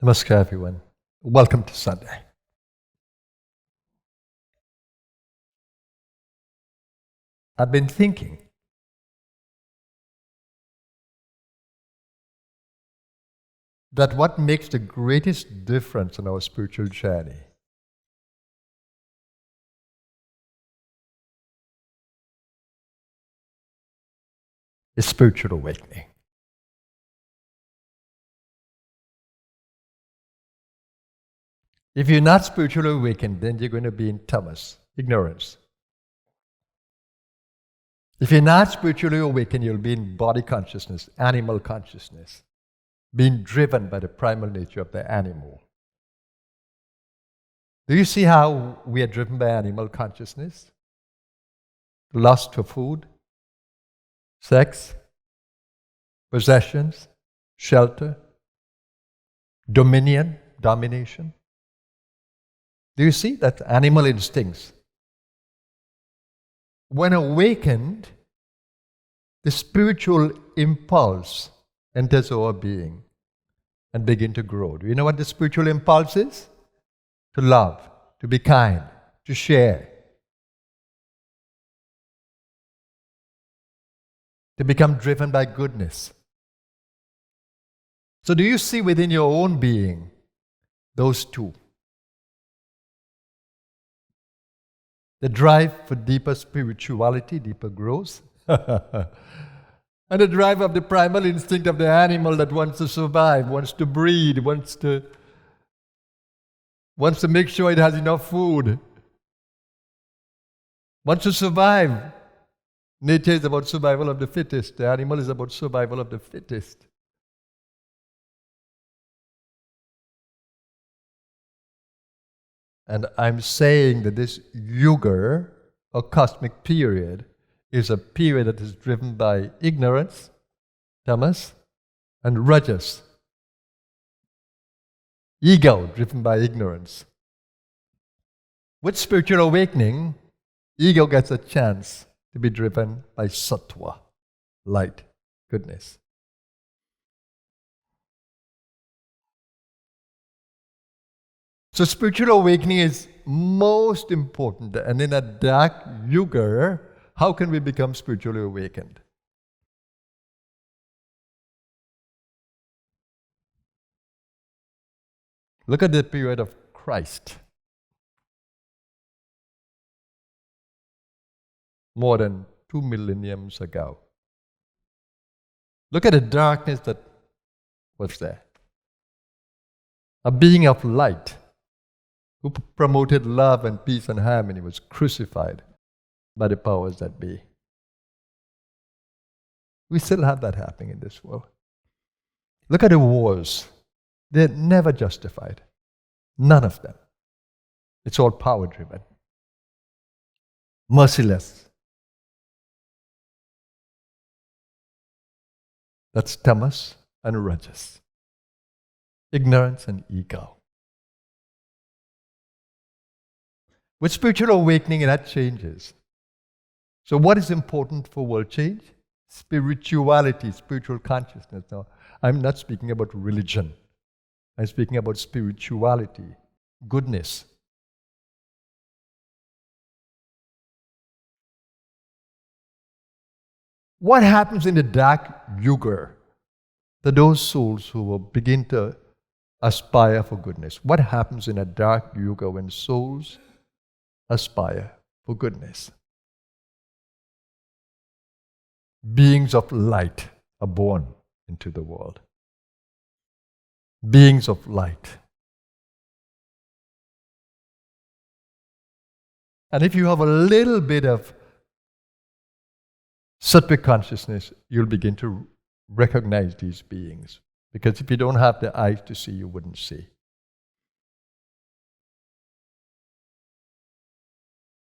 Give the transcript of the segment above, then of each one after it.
Namaskar, everyone. Welcome to Sunday. I've been thinking that what makes the greatest difference in our spiritual journey is spiritual awakening. If you're not spiritually awakened, then you're going to be in tamas, ignorance. If you're not spiritually awakened, you'll be in body consciousness, animal consciousness, being driven by the primal nature of the animal. Do you see how we are driven by animal consciousness? Lust for food, sex, possessions, shelter, dominion, domination. Do you see that animal instincts? When awakened, the spiritual impulse enters our being and begin to grow. Do you know what the spiritual impulse is? To love, to be kind, to share, to become driven by goodness. So do you see within your own being those two? The drive for deeper spirituality, deeper growth, and the drive of the primal instinct of the animal that wants to survive, wants to breed, wants to make sure it has enough food, wants to survive. Nature is about survival of the fittest. The animal is about survival of the fittest. And I'm saying that this yuga, or cosmic period, is a period that is driven by ignorance, tamas, and rajas. Ego, driven by ignorance. With spiritual awakening, ego gets a chance to be driven by sattva, light, goodness. So spiritual awakening is most important. And in a dark yuga, how can we become spiritually awakened? Look at the period of Christ. More than 2 millenniums ago. Look at the darkness that was there. A being of light who promoted love and peace and harmony was crucified by the powers that be. We still have that happening in this world. Look at the wars. They're never justified. None of them. It's all power-driven. Merciless. That's tamas and rajas. Ignorance and ego. With spiritual awakening, that changes. So what is important for world change? Spirituality, spiritual consciousness. Now, I'm not speaking about religion. I'm speaking about spirituality, goodness. What happens in the dark yuga to those souls who will begin to aspire for goodness? What happens in a dark yuga when souls aspire for goodness? Beings of light are born into the world. Beings of light. And if you have a little bit of sattvic consciousness, you'll begin to recognize these beings. Because if you don't have the eyes to see, you wouldn't see.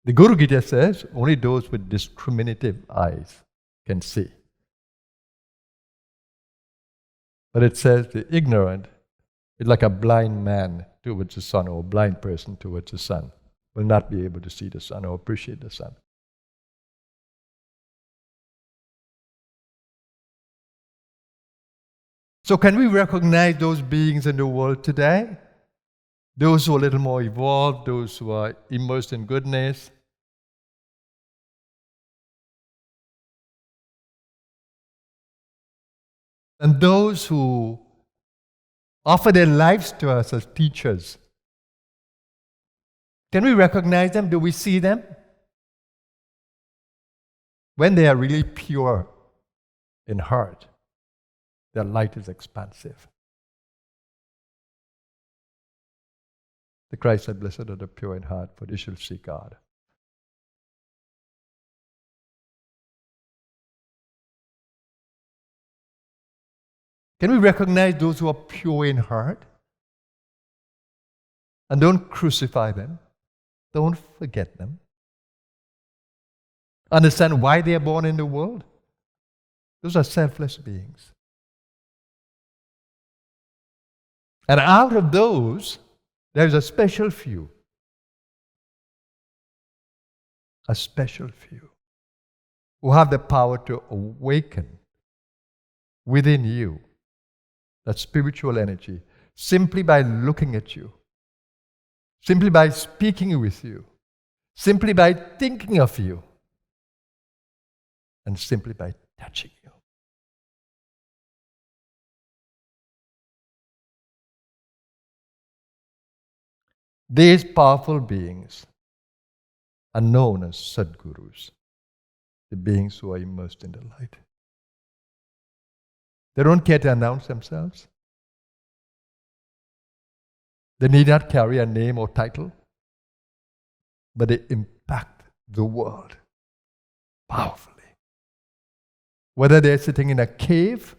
The Guru Gita says, only those with discriminative eyes can see. But it says the ignorant is like a blind man towards the sun, or a blind person towards the sun, will not be able to see the sun or appreciate the sun. So can we recognize those beings in the world today? Those who are a little more evolved, those who are immersed in goodness. And those who offer their lives to us as teachers. Can we recognize them? Do we see them? When they are really pure in heart, their light is expansive. The Christ said, "Blessed are the pure in heart, for they shall see God." Can we recognize those who are pure in heart? And don't crucify them. Don't forget them. Understand why they are born in the world. Those are selfless beings. And out of those, there is a special few. A special few who have the power to awaken within you that spiritual energy simply by looking at you, simply by speaking with you, simply by thinking of you, and simply by touching you. These powerful beings are known as Sadgurus, the beings who are immersed in the light. They don't care to announce themselves. They need not carry a name or title, but they impact the world powerfully. Whether they're sitting in a cave,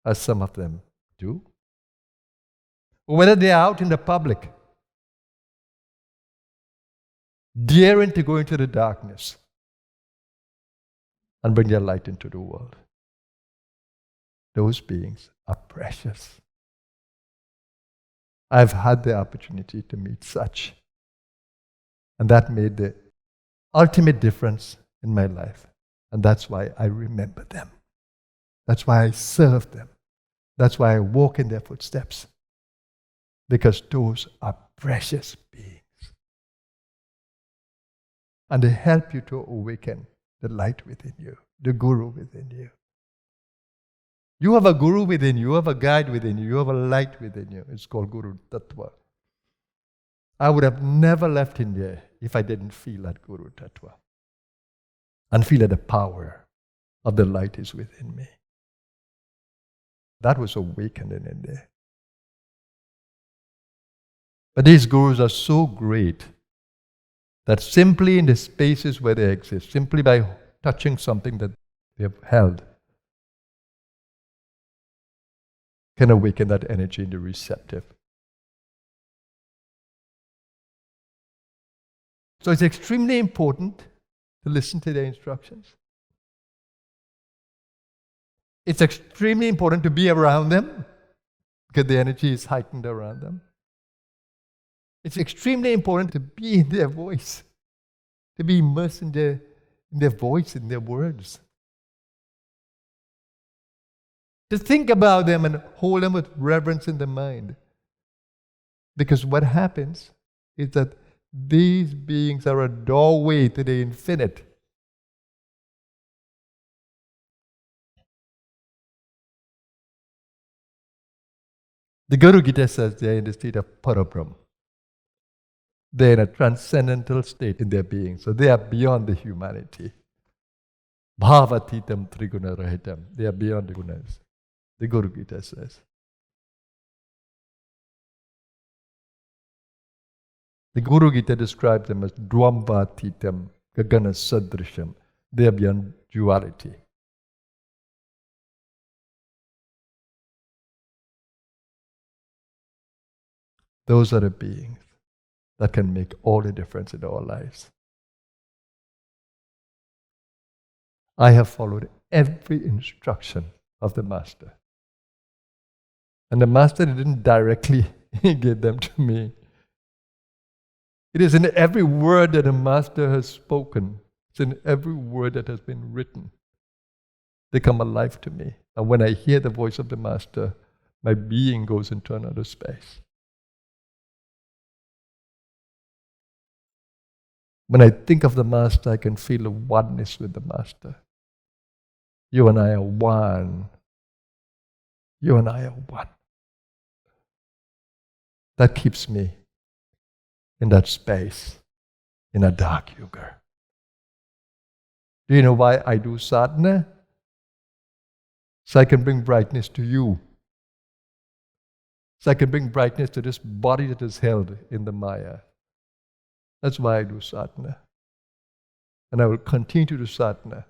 as some of them do, or whether they're out in the public, daring to go into the darkness and bring their light into the world. Those beings are precious. I've had the opportunity to meet such, and that made the ultimate difference in my life. And that's why I remember them. That's why I serve them. That's why I walk in their footsteps. Because those are precious beings. And they help you to awaken the light within you, the guru within you. You have a guru within you, you have a guide within you, you have a light within you. It's called Guru Tattva. I would have never left India if I didn't feel that Guru Tattva and feel that the power of the light is within me. That was awakened in India. But these gurus are so great that simply in the spaces where they exist, simply by touching something that they have held, can awaken that energy in the receptive. So it's extremely important to listen to their instructions. It's extremely important to be around them because the energy is heightened around them. It's extremely important to be in their voice, to be immersed in their voice, in their words. To think about them and hold them with reverence in the mind. Because what happens is that these beings are a doorway to the infinite. The Guru Gita says they are in the state of Parabrahm. They are in a transcendental state in their being. So they are beyond the humanity. Bhavatitam triguna rahitam. They are beyond the gunas. The Guru Gita says. The Guru Gita describes them as dvamvatitam gagana sadrisham. They are beyond duality. Those are the beings that can make all the difference in our lives. I have followed every instruction of the Master. And the Master didn't directly give them to me. It is in every word that the Master has spoken. It's in every word that has been written. They come alive to me. And when I hear the voice of the Master, my being goes into another space. When I think of the Master, I can feel a oneness with the Master. You and I are one. You and I are one. That keeps me in that space, in a dark yuga. Do you know why I do sadhana? So I can bring brightness to you. So I can bring brightness to this body that is held in the Maya. That's why I do sadhana. And I will continue to do sadhana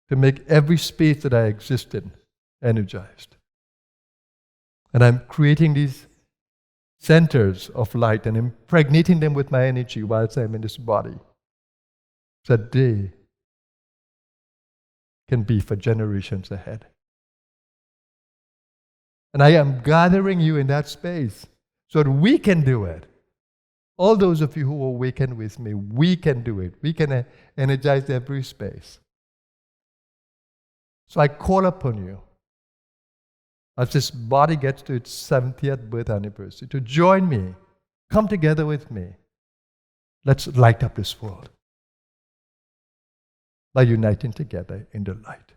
to make every space that I exist in energized. And I'm creating these centers of light and impregnating them with my energy whilst I'm in this body, so that they can be for generations ahead. And I am gathering you in that space so that we can do it. All those of you who awaken with me, we can do it. We can energize every space. So I call upon you, as this body gets to its 70th birth anniversary, to join me. Come together with me. Let's light up this world by uniting together in the light.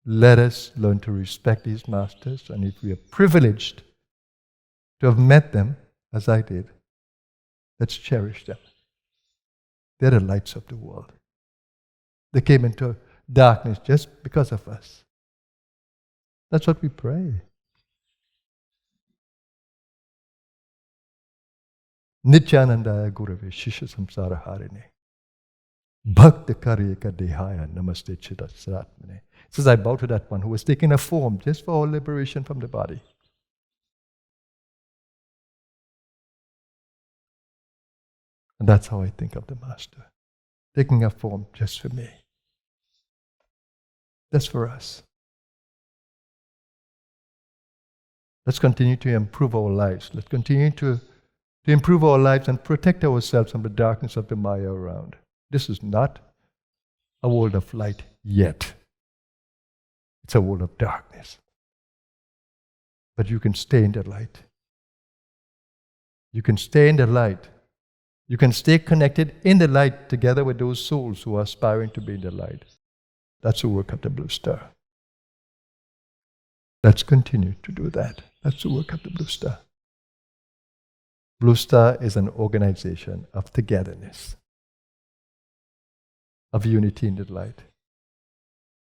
Let us learn to respect these masters, and if we are privileged to have met them, as I did, let's cherish them. They're the lights of the world. They came into darkness just because of us. That's what we pray. Nityanandaya Gurave Shisha Samsara Harine Bhakta Karyaka Dehaya Namaste Chidasaratmane. It says, I bow to that one who was taking a form just for our liberation from the body. And that's how I think of the Master. Taking a form just for me. That's for us. Let's continue to improve our lives. Let's continue to improve our lives and protect ourselves from the darkness of the Maya around. This is not a world of light yet. It's a world of darkness. But you can stay in the light. You can stay in the light. You can stay connected in the light together with those souls who are aspiring to be in the light. That's the work of the Blue Star. Let's continue to do that. That's the work of the Blue Star. Blue Star is an organization of togetherness, of unity in the light,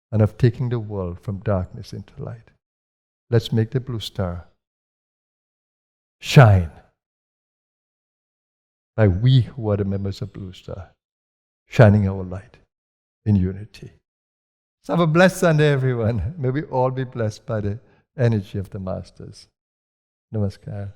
and of taking the world from darkness into light. Let's make the Blue Star shine by we who are the members of Blue Star, shining our light in unity. So have a blessed Sunday, everyone. May we all be blessed by the energy of the Masters. Namaskar.